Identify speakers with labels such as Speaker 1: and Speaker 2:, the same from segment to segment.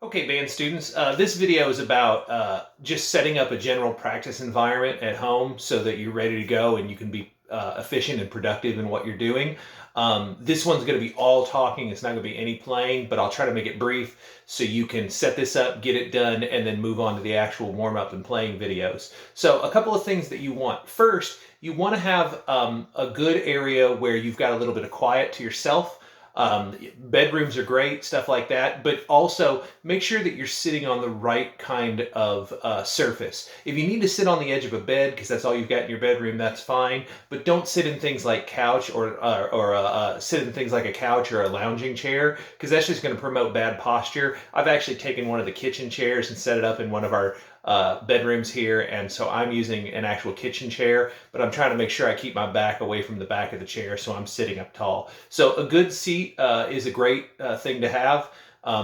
Speaker 1: Okay, band students, this video is about just setting up a general practice environment at home so that you're ready to go and you can be efficient and productive in what you're doing. This one's going to be all talking. It's not going to be any playing, but I'll try to make it brief so you can set this up, get it done, and then move on to the actual warm-up and playing videos. So a couple of things that you want. First, you want to have a good area where you've got a little bit of quiet to yourself. Bedrooms are great, stuff like that, but also make sure that you're sitting on the right kind of surface. If you need to sit on the edge of a bed because that's all you've got in your bedroom, that's fine, but don't sit in things like couch or sit in things like a couch or a lounging chair because that's just going to promote bad posture. I've actually taken one of the kitchen chairs and set it up in one of our bedrooms here, and so I'm using an actual kitchen chair, but I'm trying to make sure I keep my back away from the back of the chair so I'm sitting up tall. So a good seat is a great thing to have.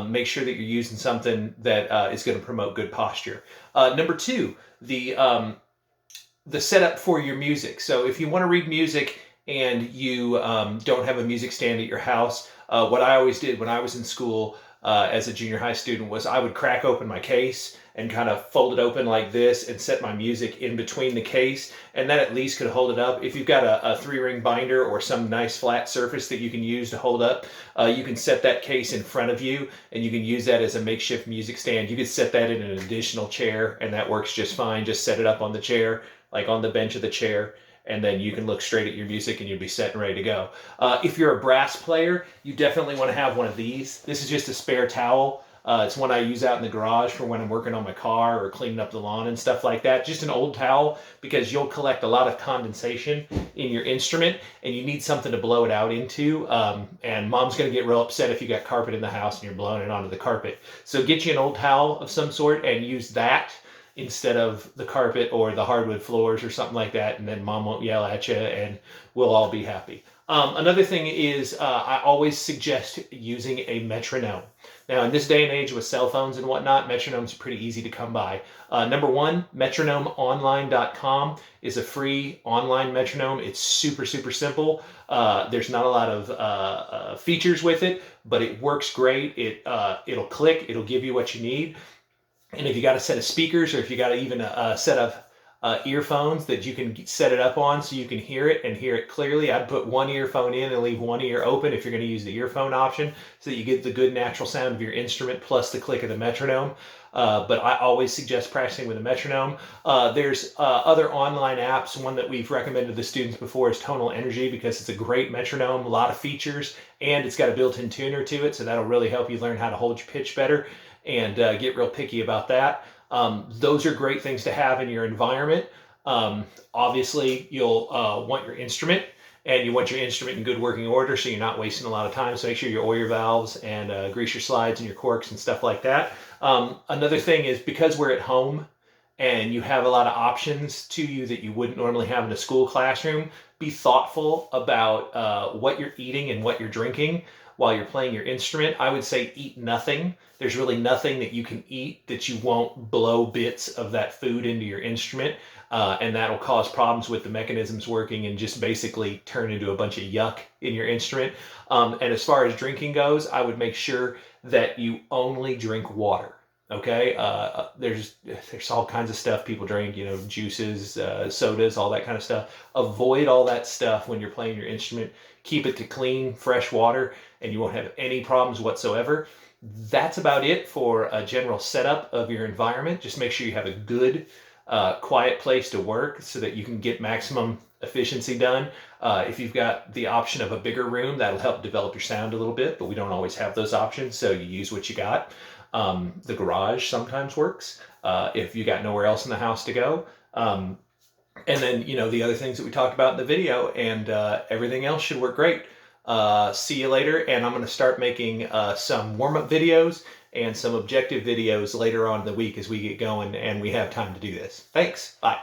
Speaker 1: Make sure that you're using something that is going to promote good posture. Number two, the setup for your music. So if you want to read music and you don't have a music stand at your house, what I always did when I was in school as a junior high student was I would crack open my case and kind of fold it open like this and set my music in between the case, and that at least could hold it up. If you've got a 3-ring binder or some nice flat surface that you can use to hold up, you can set that case in front of you and you can use that as a makeshift music stand. You could set that in an additional chair and that works just fine. Just set it up on the chair, like on the bench of the chair, and then you can look straight at your music and you'll be set and ready to go. If you're a brass player, you definitely want to have one of these. This is just a spare towel. It's one I use out in the garage for when I'm working on my car or cleaning up the lawn and stuff like that. Just an old towel because you'll collect a lot of condensation in your instrument and you need something to blow it out into. And mom's going to get real upset if you got carpet in the house and you're blowing it onto the carpet. So get you an old towel of some sort and use that instead of the carpet or the hardwood floors or something like that, and then mom won't yell at you and we'll all be happy. Another thing is I always suggest using a metronome. Now, in this day and age with cell phones and whatnot, metronomes are pretty easy to come by. Number one, metronomeonline.com is a free online metronome. It's super, super simple. There's not a lot of features with it, but it works great. It'll click. It'll give you what you need. And if you got a set of speakers or if you got even a set of earphones that you can set it up on so you can hear it and hear it clearly, I'd put one earphone in and leave one ear open if you're going to use the earphone option so that you get the good natural sound of your instrument plus the click of the metronome. But I always suggest practicing with a metronome. There's other online apps. One that we've recommended to students before is Tonal Energy because it's a great metronome, a lot of features, and it's got a built-in tuner to it, so that'll really help you learn how to hold your pitch better and get real picky about that. Those are great things to have in your environment. Obviously, you'll want your instrument, and you want your instrument in good working order so you're not wasting a lot of time. So make sure you oil your valves and grease your slides and your corks and stuff like that. Another thing is because we're at home and you have a lot of options to you that you wouldn't normally have in a school classroom, be thoughtful about what you're eating and what you're drinking while you're playing your instrument. I would say eat nothing. There's really nothing that you can eat that you won't blow bits of that food into your instrument, and that'll cause problems with the mechanisms working and just basically turn into a bunch of yuck in your instrument. And as far as drinking goes, I would make sure that you only drink water. Okay, there's all kinds of stuff people drink, you know, juices, sodas, all that kind of stuff. Avoid all that stuff when you're playing your instrument. Keep it to clean, fresh water, and you won't have any problems whatsoever. That's about it for a general setup of your environment. Just make sure you have a good, quiet place to work so that you can get maximum efficiency done. If you've got the option of a bigger room, that'll help develop your sound a little bit, but we don't always have those options, so you use what you got. The garage sometimes works if you got nowhere else in the house to go. And then, you know, the other things that we talked about in the video, and everything else should work great. See you later, and I'm going to start making some warm-up videos and some objective videos later on in the week as we get going and we have time to do this. Thanks. Bye.